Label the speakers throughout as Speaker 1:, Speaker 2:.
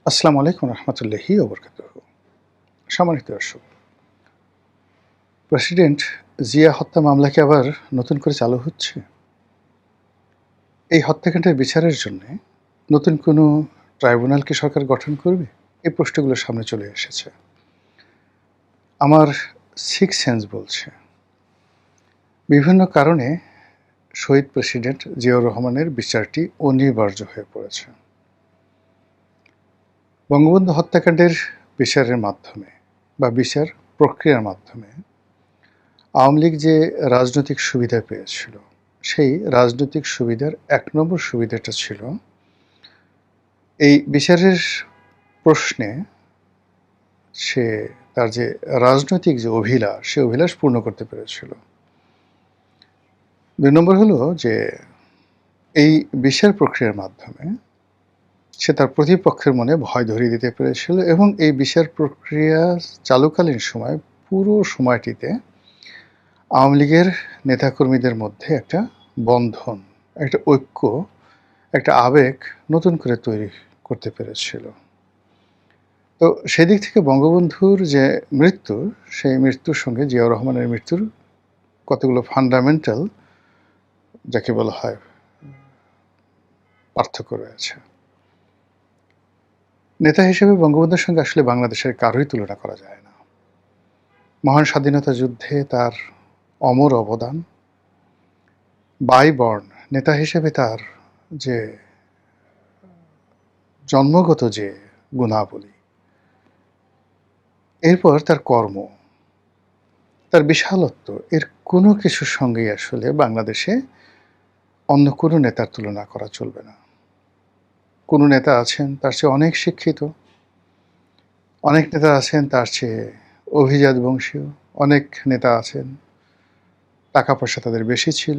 Speaker 1: আসসালামু আলাইকুম রহমতুল্লাহি ওবরকাতুহু। সম্মানিত দর্শক, প্রেসিডেন্ট জিয়া হত্যা মামলা কি আবার নতুন করে চালু হচ্ছে? এই হত্যাকাণ্ডের বিচারের জন্যে নতুন কোনো ট্রাইব্যুনাল কি সরকার গঠন করবে? এই প্রশ্নগুলো সামনে চলে এসেছে। আমার সিক্স সেন্স বলছে, বিভিন্ন কারণে শহীদ প্রেসিডেন্ট জিয়াউর রহমানের বিচারটি অনিবার্য হয়ে পড়েছে। বঙ্গবন্ধু হত্যাকাণ্ডের বিচারের মাধ্যমে বা বিচার প্রক্রিয়ার মাধ্যমে আওয়ামী লীগ যে রাজনৈতিক সুবিধা পেয়েছিল, সেই রাজনৈতিক সুবিধার ১ নম্বর সুবিধাটা ছিল এই বিচারের প্রশ্নে সে তার যে রাজনৈতিক যে অভিলাষ, সে অভিলাষ পূর্ণ করতে পেরেছিল। ২ নম্বর হলো যে এই বিচার প্রক্রিয়ার মাধ্যমে সে তার প্রতিপক্ষের মনে ভয় ধরিয়ে দিতে পেরেছিল এবং এই বিচার প্রক্রিয়া চালুকালীন সময় পুরো সময়টিতে আওয়ামী লীগের নেতাকর্মীদের মধ্যে একটা বন্ধন, একটা ঐক্য, একটা আবেগ নতুন করে তৈরি করতে পেরেছিল। তো সেদিক থেকে বঙ্গবন্ধুর যে মৃত্যু, সেই মৃত্যুর সঙ্গে জিয়াউর রহমানের মৃত্যুর কতগুলো ফান্ডামেন্টাল, যাকে বলা হয়, পার্থক্য রয়েছে। নেতা হিসেবে বঙ্গবন্ধুর সঙ্গে আসলে বাংলাদেশের কারোই তুলনা করা যায় না। মহান স্বাধীনতা যুদ্ধে তার অমর অবদান, বাই বর্ন নেতা হিসেবে তার যে জন্মগত যে গুণাবলী, এরপর তার কর্ম, তার বিশালত্ব, এর কোনো কিছুর সঙ্গেই আসলে বাংলাদেশে অন্য কোনো নেতার তুলনা করা চলবে না। কোনো নেতা আছেন তার চেয়ে অনেক শিক্ষিত, অনেক নেতা আছেন তার চেয়ে অভিজাত বংশীয়, অনেক নেতা আছেন টাকা পয়সা তাদের বেশি ছিল,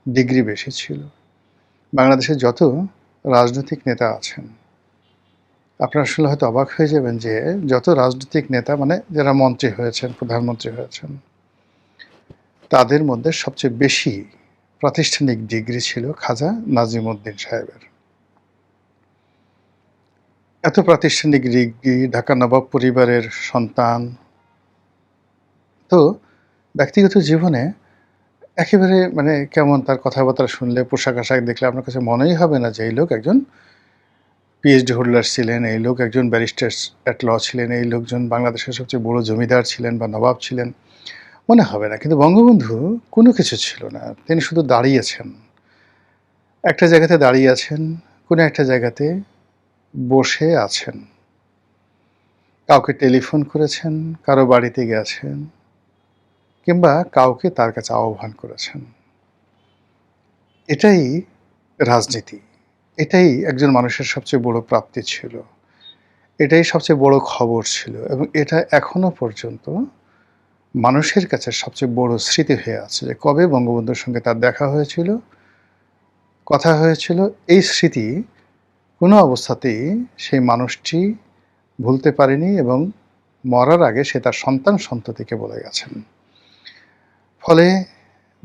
Speaker 1: ডিগ্রি বেশি ছিল। বাংলাদেশে যত রাজনৈতিক নেতা আছেন, আপনারা আসলে হয়তো অবাক হয়ে যাবেন যে যত রাজনৈতিক নেতা, মানে যারা মন্ত্রী হয়েছেন, প্রধানমন্ত্রী হয়েছেন, তাদের মধ্যে সবচেয়ে বেশি প্রাতিষ্ঠানিক ডিগ্রি ছিল খাজা নাজিমউদ্দিন সাহেবের। এত প্রাতিষ্ঠানিক ডিগ্রি, ঢাকা নবাব পরিবারের সন্তান। তো ব্যক্তিগত জীবনে একেবারে মানে কেমন তার কথাবার্তা শুনলে, পোশাক-আশাক দেখলে আপনার কাছে মনেই হবে না যে এই লোক একজন পিএইচডি হোল্ডার ছিলেন, এই লোক একজন ব্যারিস্টার অ্যাট ল ছিলেন, এই লোকজন বাংলাদেশের সবচেয়ে বড় জমিদার ছিলেন বা নবাব ছিলেন। মনে হবে না। কিন্তু বঙ্গবন্ধু কোনো কিছু ছিল না। তিনি শুধু দাঁড়িয়েছেন। একটা জায়গাতে দাঁড়িয়ে আছেন, কোনো একটা জায়গাতে বসে আছেন। কাউকে টেলিফোন করেছেন, কারো বাড়িতে গেছেন, কিংবা কাউকে তার কাছে আহ্বান করেছেন। এটাই রাজনীতি। এটাই একজন মানুষের সবচেয়ে বড় প্রাপ্তি ছিল। এটাই সবচেয়ে বড় খবর ছিল এবং এটা এখনো পর্যন্ত মানুষের কাছে সবচেয়ে বড় স্মৃতি হয়ে আছে যে কবে বঙ্গবন্ধুর সঙ্গে তার দেখা হয়েছিল, কথা হয়েছিল। এই স্মৃতি কোনো অবস্থাতেই সেই মানুষটি ভুলতে পারেনি এবং মরার আগে সে তার সন্তান-সন্ততিকে বলে গেছেন। ফলে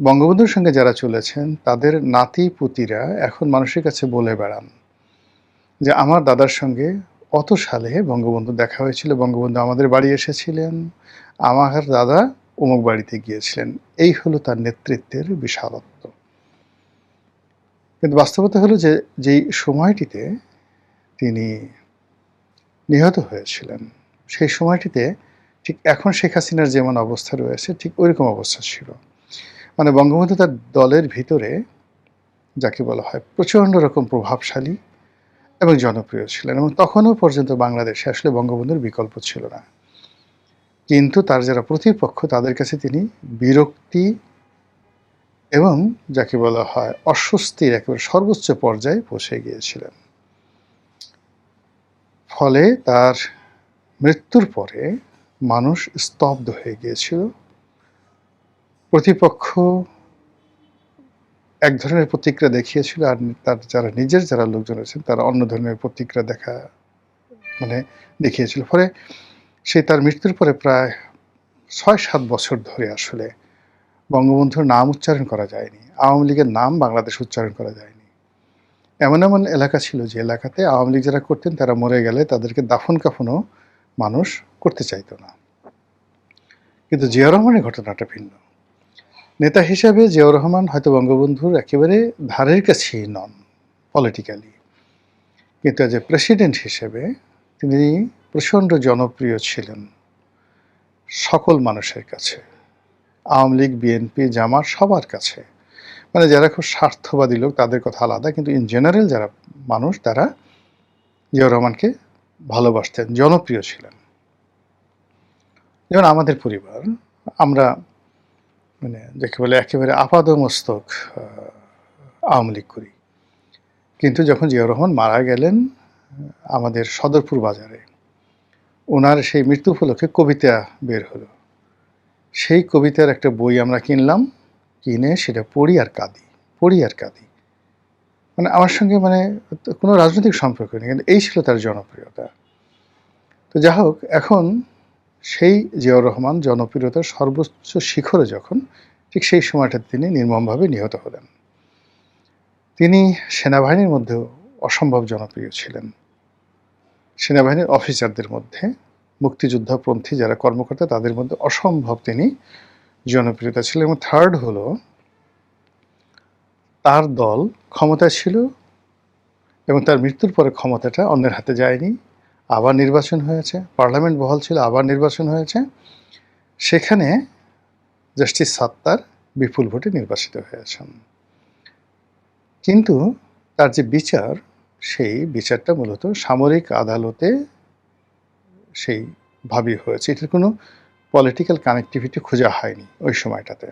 Speaker 1: বঙ্গবন্ধুর সঙ্গে যারা চলেছেন তাদের নাতি-পুতিরা এখন মানুষের কাছে বলে বেড়ান যে আমার দাদার সঙ্গে অত সালে বঙ্গবন্ধু দেখা হয়েছিল, বঙ্গবন্ধু আমাদের বাড়ি এসেছিলেন, আমার দাদা অমুক বাড়িতে গিয়েছিলেন। এই হলো তার নেতৃত্বের বিশালত্ব। কিন্তু বাস্তবতা হলো যে যেই সময়টিতে তিনি নিহত হয়েছিলেন, সেই সময়টিতে ঠিক এখন শেখ হাসিনার যেমন অবস্থা রয়েছে ঠিক ওইরকম অবস্থা ছিল। মানে বঙ্গবন্ধু তার দলের ভিতরে, যাকে বলা হয়, প্রচণ্ড রকম প্রভাবশালী এবং জনপ্রিয় ছিলেন এবং তখনও পর্যন্ত বাংলাদেশে আসলে বঙ্গবন্ধুর বিকল্প ছিল না। কিন্তু তার যারা প্রতিপক্ষ তাদের কাছে তিনি বিরক্তি এবং যাকে বলা হয় অস্বস্তির একেবারে সর্বোচ্চ পর্যায়ে পৌঁছে গিয়েছিলেন। ফলে তার মৃত্যুর পরে মানুষ স্তব্ধ হয়ে গিয়েছিল। প্রতিপক্ষ এক ধরনের প্রতিক্রিয়া দেখিয়েছিল আর তার যারা নিজের যারা লোকজন আছেন তারা অন্য ধরনের প্রতিক্রিয়া মানে দেখিয়েছিল। ফলে সে তার মৃত্যুর পরে প্রায় ৬-৭ বছর ধরে আসলে বঙ্গবন্ধুর নাম উচ্চারণ করা যায়নি। আওয়ামী লীগের নাম বাংলাদেশে উচ্চারণ করা যায়নি। এমন এমন এলাকা ছিল যে এলাকাতে আওয়ামী লীগ যারা করতেন তারা মরে গেলে তাদেরকে দাফন কাফনও মানুষ করতে চাইতো না। কিন্তু জিয়াউর রহমানের ঘটনাটা ভিন্ন। নেতা হিসাবে জিয়াউর রহমান হয়তো বঙ্গবন্ধুর একেবারে ধারের কাছেই নন পলিটিক্যালি, কিন্তু এজ এ প্রেসিডেন্ট হিসেবে তিনি প্রচণ্ড জনপ্রিয় ছিলেন সকল মানুষের কাছে, আওয়ামী লীগ, বিএনপি, জামাত সবার কাছে। মানে যারা খুব স্বার্থবাদী লোক তাদের কথা আলাদা, কিন্তু ইন জেনারেল যারা মানুষ তারা জিয়াউর রহমানকে ভালোবাসতেন, জনপ্রিয় ছিলেন। যেমন আমাদের পরিবার, আমরা মানে যাকে বলে একেবারে আপাদমস্তক আওয়ামী লীগ করি। কিন্তু যখন জিয়াউর রহমান মারা গেলেন আমাদের সদরপুর বাজারে, ওনার সেই মৃত্যু উপলক্ষে কবিতা বের হলো। সেই কবিতার একটা বই আমরা কিনলাম, কিনে সেটা পড়ি আর কাঁদি। মানে আমার সঙ্গে মানে কোনো রাজনৈতিক সম্পর্ক নেই, কিন্তু এই ছিল তার জনপ্রিয়তা। তো যা হোক, এখন সেই জিয়াউর রহমান জনপ্রিয়তার সর্বোচ্চ শিখরে যখন, ঠিক সেই সময়টাতে তিনি নির্মমভাবে নিহত হলেন। তিনি সেনাবাহিনীর মধ্যেও অসম্ভব জনপ্রিয় ছিলেন। সেনাবাহিনীর অফিসারদের মধ্যে, মুক্তিযুদ্ধপন্থী যারা কর্মকর্তা তাদের মধ্যে অসম্ভব তিনি জনপ্রিয়তা ছিলেন। এবং থার্ড হলো, তার দল ক্ষমতায় ছিল এবং তার মৃত্যুর পরে ক্ষমতাটা অন্যের হাতে যায়নি। আবার নির্বাচন হয়েছে, পার্লামেন্ট বহাল ছিল, আবার নির্বাচন হয়েছে। সেখানে জাস্টিস সাত্তার বিপুল ভোটে নির্বাচিত হয়েছেন। কিন্তু তার যে বিচার, সেই বিচারটা মূলত সামরিক আদালতে সেইভাবেই হয়েছে। এটার কোনো পলিটিক্যাল কানেক্টিভিটি খোঁজা হয়নি ওই সময়টাতে।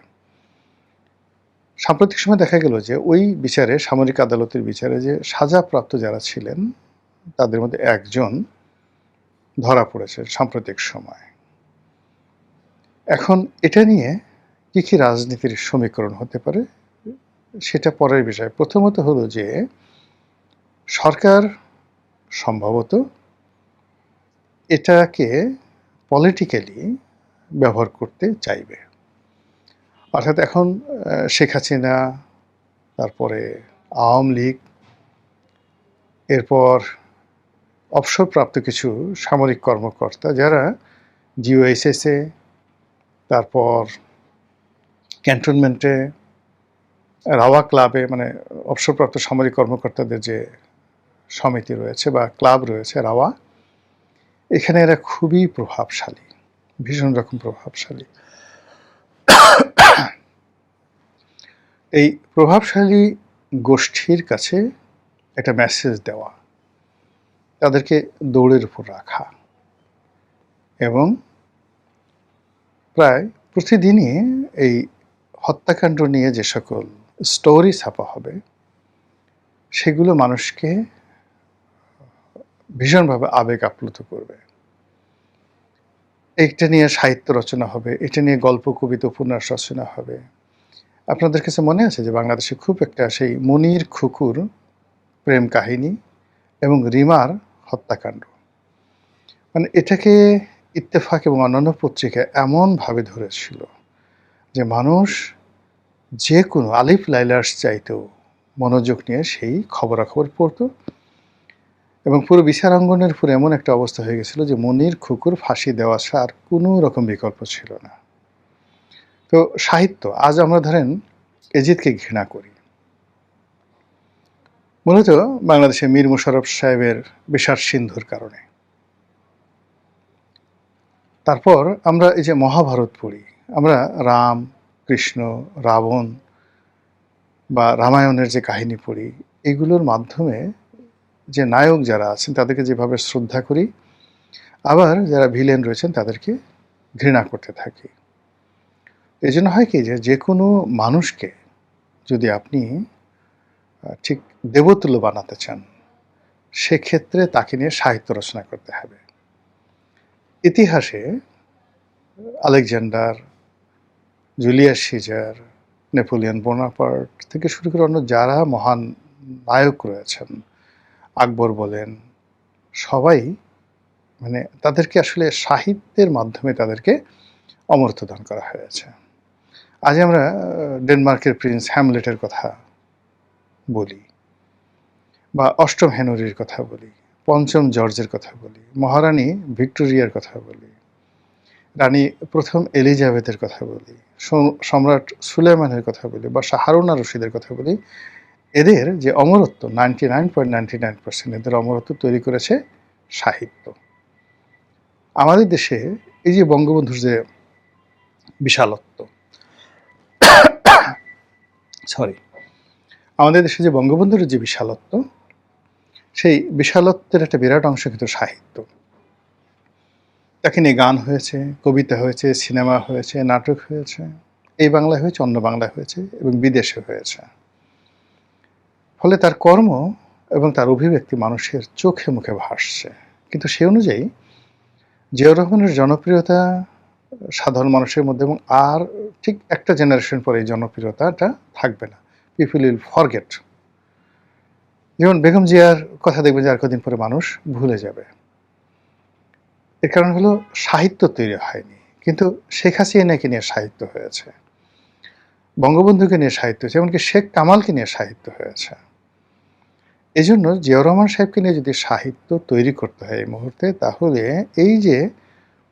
Speaker 1: সাম্প্রতিক সময় দেখা গেল যে ওই বিচারে, সামরিক আদালতের বিচারে, যে সাজাপ্রাপ্ত যারা ছিলেন তাদের মধ্যে একজন ধরা পড়েছে সাম্প্রতিক সময়। এখন এটা নিয়ে কী কী রাজনীতির সমীকরণ হতে পারে সেটা পরের বিষয়। প্রথমত হলো যে সরকার সম্ভবত এটাকে পলিটিক্যালি ব্যবহার করতে চাইবে। অর্থাৎ এখন শেখ হাসিনা, তারপরে আওয়ামী লীগ, এরপর অবসরপ্রাপ্ত কিছু সামরিক কর্মকর্তা যারা জিওএইচএসে, তারপর ক্যান্টনমেন্টে, রাওয়া ক্লাবে, মানে অবসরপ্রাপ্ত সামরিক কর্মকর্তাদের যে সমিতি রয়েছে বা ক্লাব রয়েছে রাওয়া, এখানে এরা খুবই প্রভাবশালী, ভীষণ রকম প্রভাবশালী। এই প্রভাবশালী গোষ্ঠীর কাছে একটা মেসেজ দেওয়া, তাদেরকে দৌড়ের উপর রাখা, এবং প্রায় প্রতিদিনই এই হত্যাকাণ্ড নিয়ে যে সকল স্টোরি ছাপা হবে সেগুলো মানুষকে ভীষণভাবে আবেগ আপ্লুত করবে। এটা নিয়ে সাহিত্য রচনা হবে, এটা নিয়ে গল্প, কবিতা, উপন্যাস রচনা হবে। আপনাদের কাছে মনে আছে যে বাংলাদেশে খুব একটা সেই মনির খুকুর প্রেম কাহিনী এবং রিমার হত্যাকাণ্ড, মানে এটাকে ইত্তেফাক এবং অন্যান্য পত্রিকা এমনভাবে ধরেছিল যে মানুষ যে কোনো আলিফ লাইলার্স চাইতেও মনোযোগ নিয়ে সেই খবরাখবর পড়তো, এবং পুরো বিচারাঙ্গনের উপর এমন একটা অবস্থা হয়ে গেছিল যে মনির খুকুর ফাঁসি দেওয়া ছাড়া আর কোনো রকম বিকল্প ছিল না। তো সাহিত্য, আজ আমরা ধরেন এজিদকে ঘৃণা করি, মূলত বাংলাদেশে মীর মোশাররফ সাহেবের বিষাদ সিন্ধুর কারণে। তারপর আমরা এই যে মহাভারত পড়ি, আমরা রাম, কৃষ্ণ, রাবণ বা রামায়ণের যে কাহিনী পড়ি, এগুলোর মাধ্যমে যে নায়ক যারা আছেন তাদেরকে যেভাবে শ্রদ্ধা করি, আবার যারা ভিলেন রয়েছেন তাদেরকে ঘৃণা করতে থাকি। এই জন্য হয় কি, যে কোনো মানুষকে যদি আপনি ঠিক দেবতুল্য বানাতে চান, সেক্ষেত্রে তাকে নিয়ে সাহিত্য রচনা করতে হবে। ইতিহাসে Alexander, Julius Caesar, Napoleon Bonaparte থেকে শুরু করে অন্য যারা মহান নায়ক রয়েছেন, আকবর বলেন, সবাই মানে তাদেরকে আসলে সাহিত্যের মাধ্যমে তাদেরকে অমরত্ব দান করা হয়েছে। আজ আমরা ডেনমার্কের প্রিন্স হ্যামলেটের কথা বলি, বা অষ্টম হেনরির কথা বলি, পঞ্চম জর্জের কথা বলি, মহারানী ভিক্টোরিয়ার কথা বলি, রানী প্রথম এলিজাবেথের কথা বলি, সম্রাট সুলেমানের কথা বলি বা হারুন আর রশিদের কথা বলি, এদের যে অমরত্ব 99.99% এদের অমরত্ব তৈরি করেছে সাহিত্য। আমাদের দেশে এই যে বঙ্গবন্ধুর যে বিশালত্ব, সরি, আমাদের দেশে যে বঙ্গবন্ধুর যে বিশালত্ব, সেই বিশালত্বের একটা বিরাট অংশ কিন্তু সাহিত্য। তাকে নিয়ে গান হয়েছে, কবিতা হয়েছে, সিনেমা হয়েছে, নাটক হয়েছে, এই বাংলায় হয়েছে, অন্য বাংলায় হয়েছে এবং বিদেশে হয়েছে। ফলে তার কর্ম এবং তার অভিব্যক্তি মানুষের চোখে মুখে ভাসছে। কিন্তু সে অনুযায়ী জিয়াউর রহমানের জনপ্রিয়তা সাধারণ মানুষের মধ্যে এবং আর ঠিক একটা জেনারেশন পরে এই জনপ্রিয়তাটা থাকবে না। People will forget. যেমন বেগম জিয়ার কথা দেখবেন যে আর কদিন পরে মানুষ ভুলে যাবে। এর কারণ হলো সাহিত্য তৈরি হয়নি, কিন্তু শেখ হাসিনাকে নিয়ে সাহিত্য হয়েছে, বঙ্গবন্ধুকে নিয়ে সাহিত্য হয়েছে, এমনকি শেখ কামালকে নিয়ে সাহিত্য হয়েছে। এই জন্য জিয়াউর রহমান সাহেবকে নিয়ে যদি সাহিত্য তৈরি করতে হয় এই মুহূর্তে, তাহলে এই যে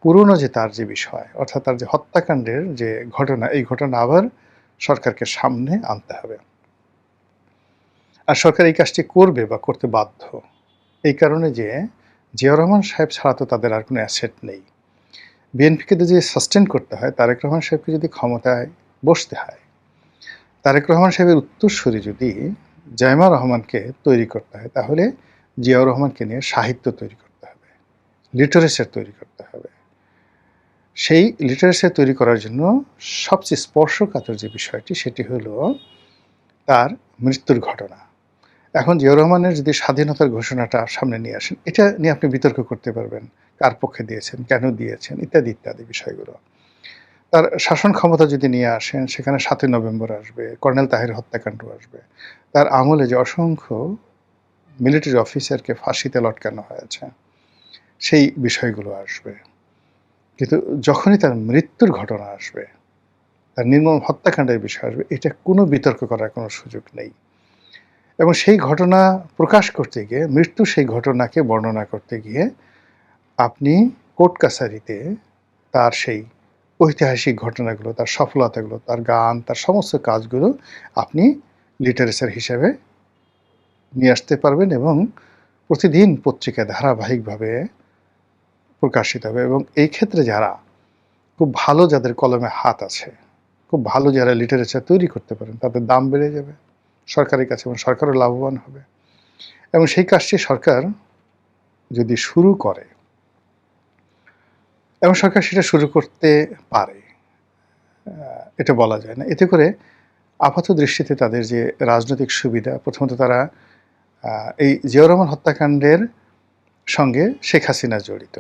Speaker 1: পুরনো যে তার যে বিষয়, অর্থাৎ তার যে হত্যাকাণ্ডের যে ঘটনা, এই ঘটনা আবার সরকারকে সামনে আনতে হবে। আর সরকার এই কাজটি করবে বা করতে বাধ্য, এই কারণে যে জিয়াউর রহমান সাহেব ছাড়া তো তাদের আর কোনো অ্যাসেট নেই। বিএনপিকে যদি সাস্টেন করতে হয়, তারেক রহমান সাহেবকে যদি ক্ষমতায় বসতে হয়, তারেক রহমান সাহেবের উত্তরসূরি যদি জাইমা রহমানকে তৈরি করতে হয়, তাহলে জিয়াউর রহমানকে নিয়ে সাহিত্য তৈরি করতে হবে, লিটারেচার তৈরি করতে হবে। সেই লিটারেচার তৈরি করার জন্য সবচেয়ে স্পর্শকাতর যে বিষয়টি, সেটি হলো তার মৃত্যুর ঘটনা। এখন জিয়াউর রহমানের যদি স্বাধীনতার ঘোষণাটা সামনে নিয়ে আসেন, এটা নিয়ে আপনি বিতর্ক করতে পারবেন, কার পক্ষে দিয়েছেন, কেন দিয়েছেন, ইত্যাদি ইত্যাদি বিষয়গুলো। তার শাসন ক্ষমতা যদি নিয়ে আসেন, সেখানে ৭ই নভেম্বর আসবে, কর্নেল তাহের হত্যাকাণ্ড আসবে, তার আমলে যে অসংখ্য মিলিটারি অফিসারকে ফাঁসিতে লটকানো হয়েছে, সেই বিষয়গুলো আসবে। কিন্তু যখনই তার মৃত্যুর ঘটনা আসবে, তার নির্মম হত্যাকাণ্ডের বিষয় আসবে, এটা কোনো বিতর্ক করার কোনো সুযোগ নেই। এবং সেই ঘটনা প্রকাশ করতে গিয়ে, মৃত্যু সেই ঘটনাকে বর্ণনা করতে গিয়ে আপনি কোর্ট কাছারিতে তার সেই ঐতিহাসিক ঘটনাগুলো, তার সফলতাগুলো, তার গান, তার সমস্ত কাজগুলো আপনি লিটারেচার হিসেবে নিয়ে আসতে পারবেন এবং প্রতিদিন পত্রিকায় ধারাবাহিকভাবে প্রকাশিত হবে। এবং এই ক্ষেত্রে যারা খুব ভালো, যাদের কলমে হাত আছে, খুব ভালো যারা লিটারেচার তৈরি করতে পারেন, তাদের দাম বেড়ে যাবে সরকারের কাছে এবং সরকারও লাভবান হবে। এবং সেই কাজটি সরকার যদি শুরু করে, এবং সরকার সেটা শুরু করতে পারে, এটা বলা যায় না। এতে করে আপাত দৃষ্টিতে তাদের যে রাজনৈতিক সুবিধা, প্রথমত তারা এই জিয়াউর রহমান হত্যাকাণ্ডের সঙ্গে শেখ হাসিনা জড়িত,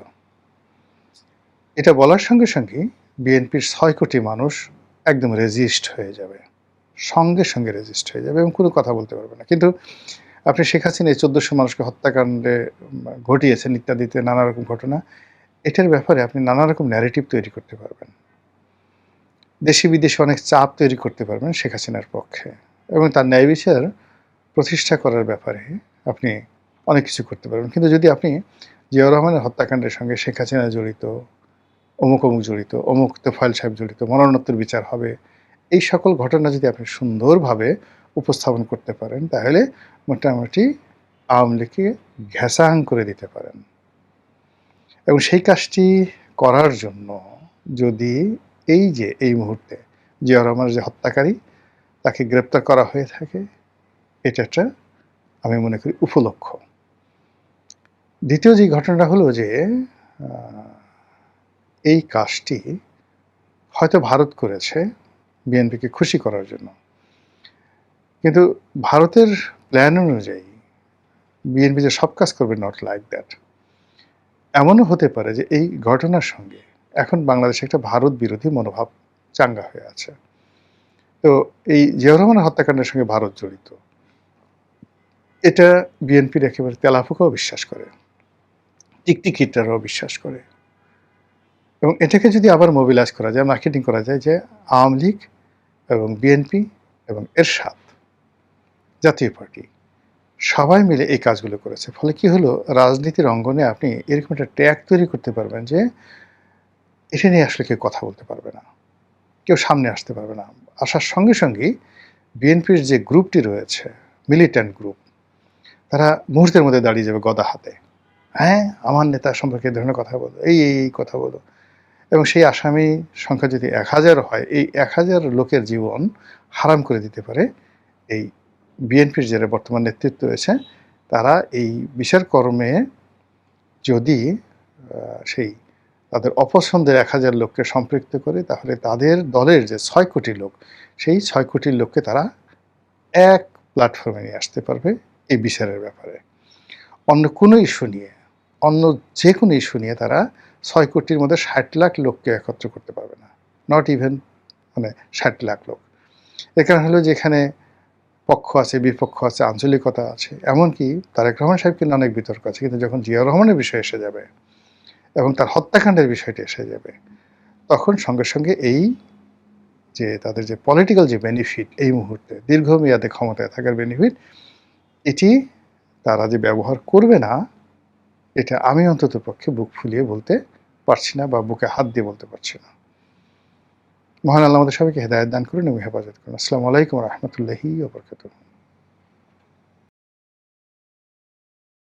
Speaker 1: এটা বলার সঙ্গে সঙ্গে বিএনপির ৬ কোটি মানুষ একদম রেজিস্ট হয়ে যাবে, সঙ্গে সঙ্গে রেজিস্ট হয়ে যাবে এবং কোনো কথা বলতে পারবে না। কিন্তু আপনি শেখ হাসিনা এই ১৪০০ মানুষকে হত্যাকাণ্ডে ঘটিয়েছেন ইত্যাদিতে নানা রকম ঘটনা, এটার ব্যাপারে আপনি নানা রকম ন্যারেটিভ তৈরি করতে পারবেন, দেশে বিদেশে অনেক চাপ তৈরি করতে পারবেন শেখ হাসিনার পক্ষে, এবং তার ন্যায় বিচার প্রতিষ্ঠা করার ব্যাপারে আপনি অনেক কিছু করতে পারবেন। কিন্তু যদি আপনি জিয়াউর রহমানের হত্যাকাণ্ডের সঙ্গে শেখ হাসিনা জড়িত, অমুক অমুক জড়িত, অমুক তোফায়েল সাহেব জড়িত, মরণোত্তর বিচার হবে, এই সকল ঘটনা যদি আপনি সুন্দরভাবে উপস্থাপন করতে পারেন, তাহলে মোটামুটি আওয়ামী লীগকে ঘেঁষাং করে দিতে পারেন। এবং সেই কাজটি করার জন্য যদি এই যে এই মুহূর্তে জিয়াউর রহমানের যে হত্যাকারী, তাকে গ্রেপ্তার করা হয়ে থাকে, এটা একটা আমি মনে করি উপলক্ষ। দ্বিতীয় যে ঘটনাটা হলো যে এই কাজটি হয়তো ভারত করেছে বিএনপিকে খুশি করার জন্য, কিন্তু ভারতের প্ল্যান অনুযায়ী বিএনপি যে সব কাজ করবে, নট লাইক দ্যাট। এমনও হতে পারে যে এই ঘটনার সঙ্গে এখন বাংলাদেশে একটা ভারত বিরোধী মনোভাব চাঙ্গা হয়ে আছে। তো এই জিয়াউর রহমানের হত্যাকাণ্ডের সঙ্গে ভারত জড়িত, এটা বিএনপির একেবারে তেলাপোকাও বিশ্বাস করে, টিকটিকিটারাও বিশ্বাস করে। এবং এটাকে যদি আবার মোবিলাইজ করা যায়, মার্কেটিং করা যায় যে আওয়ামী লীগ এবং বিএনপি এবং এরশাদ জাতীয় পার্টি সবাই মিলে এই কাজগুলো করেছে। ফলে কি হলো? রাজনীতির অঙ্গনে আপনি এরকম একটা ট্যাগ তৈরি করতে পারবেন যে, এটা নিয়ে আসলে কেউ কথা বলতে পারবে না। কেউ সামনে আসতে পারবে না। আসার সঙ্গে সঙ্গেই বিএনপির যে গ্রুপটি রয়েছে, মিলিট্যান্ট গ্রুপ, তারা মুহূর্তের মধ্যে দাঁড়িয়ে যাবে গদা হাতে। হ্যাঁ, আমার নেতা সম্পর্কে এ ধরনের কথা বলো, এই কথা বলো। এবং সেই আসামি সংখ্যা যদি ১,০০০ হয়, এই ১,০০০ লোকের জীবন হারাম করে দিতে পারে এই বিএনপির যারা বর্তমান নেতৃত্ব রয়েছে, তারা এই বিচারকর্মে যদি সেই তাদের অপছন্দের ১,০০০ লোককে সম্পৃক্ত করে, তাহলে তাদের দলের যে ৬ কোটি লোক, সেই ৬ কোটি লোককে তারা এক প্ল্যাটফর্মে নিয়ে আসতে পারবে এই বিচারের ব্যাপারে। অন্য কোনো ইস্যু নিয়ে, অন্য যেকোনো ইস্যু নিয়ে তারা ৬ কোটির মধ্যে ৬০ লাখ লোককে একত্র করতে পারবে না। নট ইভেন ৬০ লাখ লোক। এর কারণ হলো যে এখানে পক্ষ আছে, বিপক্ষ আছে, আঞ্চলিকতা আছে। এমনকি তারেক রহমান সাহেবকে নিয়ে অনেক বিতর্ক আছে। কিন্তু যখন জিয়াউর রহমানের বিষয় এসে যাবে এবং তার হত্যাকাণ্ডের বিষয়টি এসে যাবে, তখন সঙ্গে সঙ্গে এই যে তাদের যে পলিটিক্যাল যে বেনিফিট এই মুহূর্তে দীর্ঘমেয়াদে ক্ষমতায় থাকার বেনিফিট, এটি তারা যে ব্যবহার করবে না, এটা আমি অন্ততপক্ষে বুক ফুলিয়ে বলতে পারছি না বা বুকে হাত দিয়ে বলতে পারছি না। মহান আল্লাহ আমাদের সবাইকে হেদায়েত দান করুন এবং হেফাজত করুন। আসসালামু আলাইকুম ওয়া রাহমাতুল্লাহি ওয়া বারাকাতুহু।